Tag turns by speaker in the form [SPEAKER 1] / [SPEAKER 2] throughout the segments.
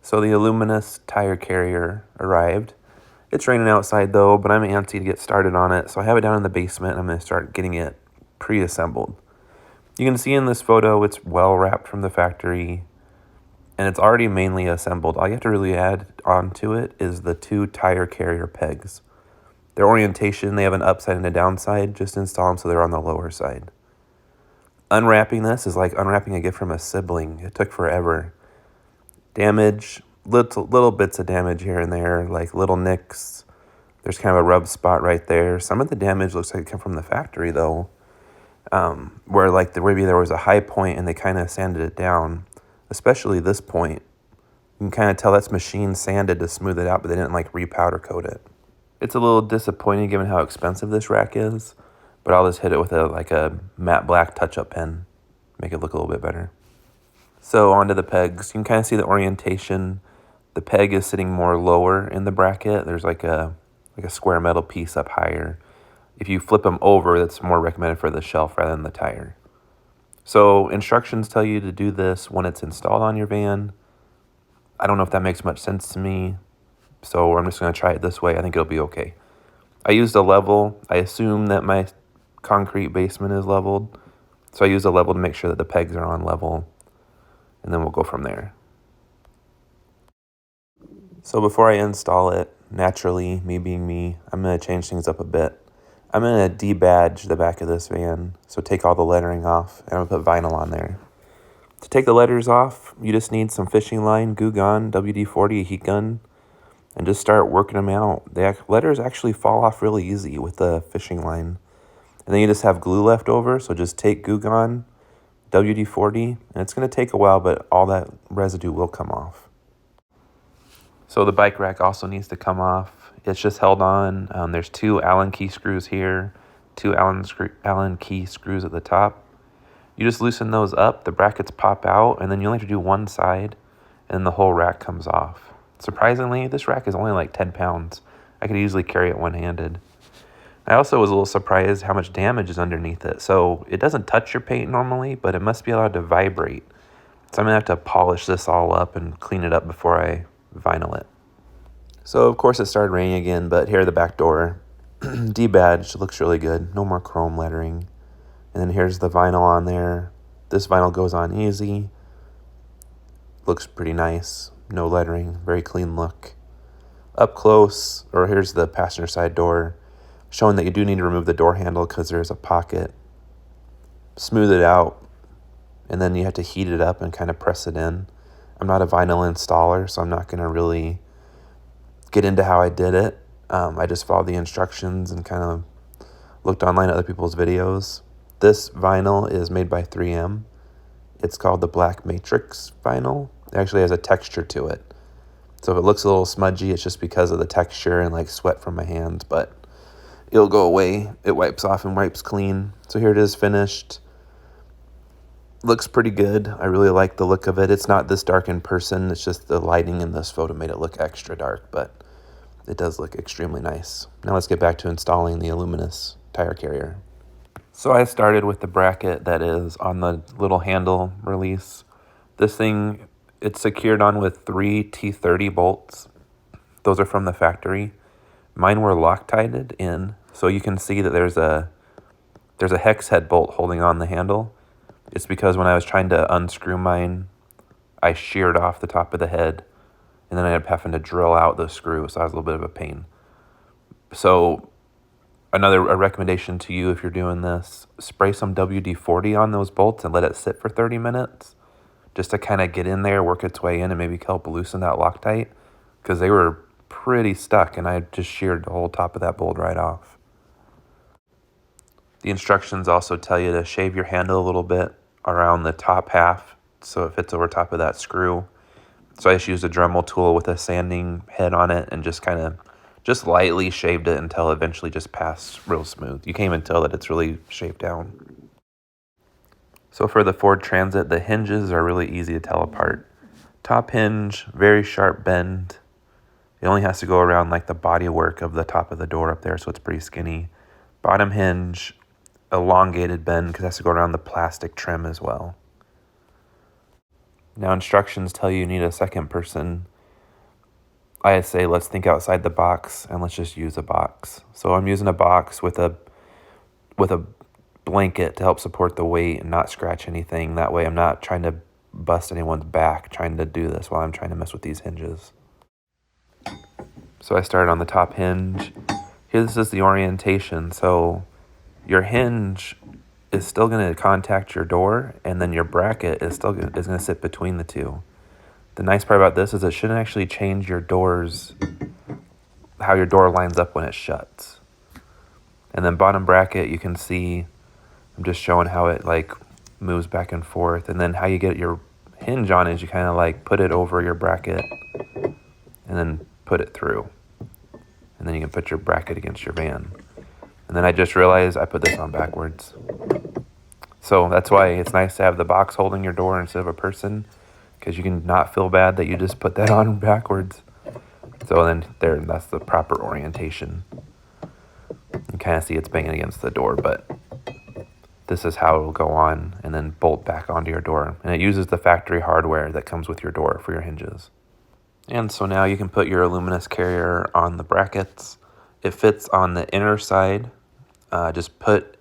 [SPEAKER 1] So the Aluminess Tire Carrier arrived. It's raining outside though, but I'm antsy to get started on it, so I have it down in the basement and I'm going to start getting it pre-assembled. You can see in this photo it's well wrapped from the factory and it's already mainly assembled. All you have to really add onto it is the 2 tire carrier pegs. Their orientation, they have an upside and a downside. Just install them so they're on the lower side. Unwrapping this is like unwrapping a gift from a sibling. It took forever. Damage, little bits of damage here and there, like little nicks. There's kind of a rub spot right there. Some of the damage looks like it came from the factory though, where like maybe there was a high point and they kind of sanded it down, especially this point. You can kind of tell that's machine sanded to smooth it out, but they didn't like repowder coat it. It's a little disappointing given how expensive this rack is, but I'll just hit it with a matte black touch-up pen, make it look a little bit better. So onto the pegs. You can kind of see the orientation. The peg is sitting more lower in the bracket. There's like a square metal piece up higher. If you flip them over, that's more recommended for the shelf rather than the tire. So instructions tell you to do this when it's installed on your van. I don't know if that makes much sense to me, so I'm just going to try it this way. I think it'll be okay. I used a level. I assume that my concrete basement is leveled, so I use a level to make sure that the pegs are on level, and then we'll go from there. So before I install it, naturally, me being me, I'm going to change things up a bit. I'm going to debadge the back of this van, so take all the lettering off, and I'm going to put vinyl on there. To take the letters off, you just need some fishing line, glue gun, WD-40, a heat gun, and just start working them out. The letters actually fall off really easy with the fishing line. And then you just have glue left over, so just take glue gun, WD-40, and it's going to take a while, but all that residue will come off. So the bike rack also needs to come off. It's just held on. There's 2 Allen key screws here, 2 Allen key screws at the top. You just loosen those up, the brackets pop out, and then you only have to do one side, and then the whole rack comes off. Surprisingly, this rack is only like 10 pounds. I could easily carry it one-handed. I also was a little surprised how much damage is underneath it. So it doesn't touch your paint normally, but it must be allowed to vibrate. So I'm going to have to polish this all up and clean it up before I vinyl it. So of course it started raining again, but here the back door. Debadged, looks really good. No more chrome lettering. And then here's the vinyl on there. This vinyl goes on easy. Looks pretty nice. No lettering, very clean look. Up close, or here's the passenger side door, showing that you do need to remove the door handle because there's a pocket. Smooth it out, and then you have to heat it up and kind of press it in. I'm not a vinyl installer, so I'm not going to really get into how I did it. I just followed the instructions and kind of looked online at other people's videos. This vinyl is made by 3M. It's called the Black Matrix vinyl. It actually has a texture to it. So if it looks a little smudgy, it's just because of the texture and like sweat from my hands, but it'll go away. It wipes off and wipes clean. So here it is finished. Looks pretty good. I really like the look of it. It's not this dark in person. It's just the lighting in this photo made it look extra dark, but it does look extremely nice. Now let's get back to installing the Aluminess tire carrier. So I started with the bracket that is on the little handle release. This thing, it's secured on with 3 T30 bolts. Those are from the factory. Mine were Loctited in, so you can see that there's a hex head bolt holding on the handle. It's because when I was trying to unscrew mine, I sheared off the top of the head, and then I ended up having to drill out the screw, so that was a little bit of a pain. So a recommendation to you if you're doing this, spray some WD-40 on those bolts and let it sit for 30 minutes just to kind of get in there, work its way in, and maybe help loosen that Loctite because they were pretty stuck and I just sheared the whole top of that bolt right off. The instructions also tell you to shave your handle a little bit around the top half so it fits over top of that screw. So I just used a Dremel tool with a sanding head on it and just lightly shaved it until it eventually just passed real smooth. You can't even tell that it's really shaved down. So for the Ford Transit, the hinges are really easy to tell apart. Top hinge, very sharp bend. It only has to go around like the bodywork of the top of the door up there, so it's pretty skinny. Bottom hinge, elongated bend because it has to go around the plastic trim as well. Now instructions tell you need a second person I say let's think outside the box and let's just use a box. So I'm using a box with a blanket to help support the weight and not scratch anything. That way I'm not trying to bust anyone's back trying to do this while I'm trying to mess with these hinges. So I started on the top hinge. Here, this is the orientation. So your hinge is still going to contact your door, and then your bracket is still going to sit between the two. The nice part about this is it shouldn't actually change your doors, how your door lines up when it shuts. And then bottom bracket, you can see, I'm just showing how it like moves back and forth. And then how you get your hinge on is you kind of like put it over your bracket and then put it through. And then you can put your bracket against your van. And then I just realized I put this on backwards. So that's why it's nice to have the box holding your door instead of a person, because you can not feel bad that you just put that on backwards. So then there, that's the proper orientation. You kind of see it's banging against the door, but this is how it'll go on and then bolt back onto your door. And it uses the factory hardware that comes with your door for your hinges. And so now you can put your Aluminess carrier on the brackets. It fits on the inner side. Just put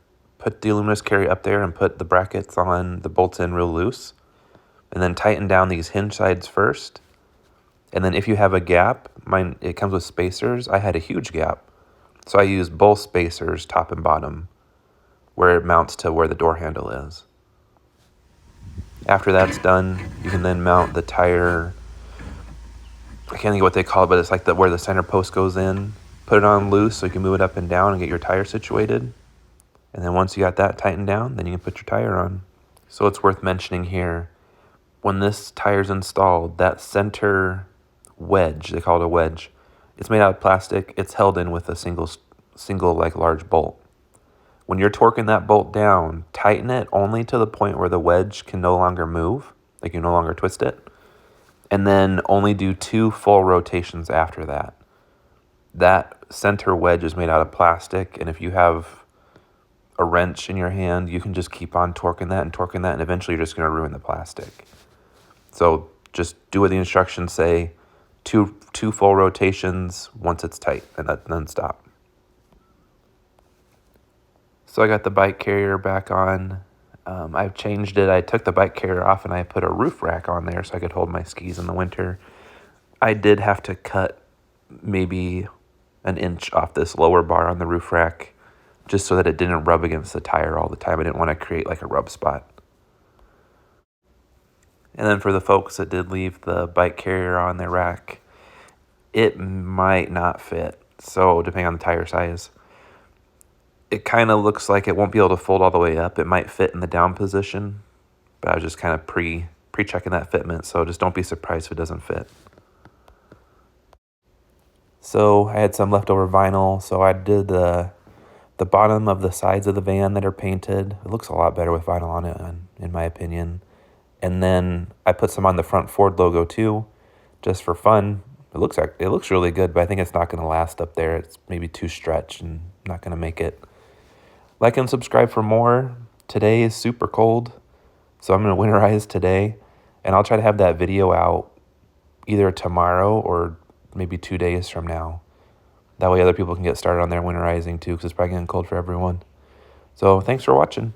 [SPEAKER 1] the Aluminess carrier up there and put the brackets on the bolts in real loose. And then tighten down these hinge sides first. And then if you have a gap, it comes with spacers. I had a huge gap. So I used both spacers, top and bottom, where it mounts to where the door handle is. After that's done, you can then mount the tire. I can't think of what they call it, but it's like where the center post goes in. Put it on loose so you can move it up and down and get your tire situated. And then once you got that tightened down, then you can put your tire on. So it's worth mentioning here, when this tire's installed, that center wedge, they call it a wedge, it's made out of plastic. It's held in with a single like large bolt. When you're torquing that bolt down, tighten it only to the point where the wedge can no longer move, like you no longer twist it. And then only do 2 full rotations after that. That center wedge is made out of plastic, and if you have a wrench in your hand, you can just keep on torquing that, and eventually you're just going to ruin the plastic. So just do what the instructions say, two full rotations once it's tight, and then stop. So I got the bike carrier back on. I've changed it. I took the bike carrier off and I put a roof rack on there so I could hold my skis in the winter. I did have to cut maybe an inch off this lower bar on the roof rack just so that it didn't rub against the tire all the time. I didn't want to create like a rub spot. And then for the folks that did leave the bike carrier on their rack, it might not fit. So depending on the tire size, it kind of looks like it won't be able to fold all the way up. It might fit in the down position, but I was just kind of pre-checking that fitment, so just don't be surprised if it doesn't fit. So I had some leftover vinyl, so I did the bottom of the sides of the van that are painted. It looks a lot better with vinyl on it, in my opinion. And then I put some on the front Ford logo too, just for fun. It looks really good, but I think it's not going to last up there. It's maybe too stretched and not going to make it. Like and subscribe for more. Today is super cold, so I'm going to winterize today, and I'll try to have that video out either tomorrow or maybe 2 days from now. That way other people can get started on their winterizing too, because it's probably getting cold for everyone. So thanks for watching.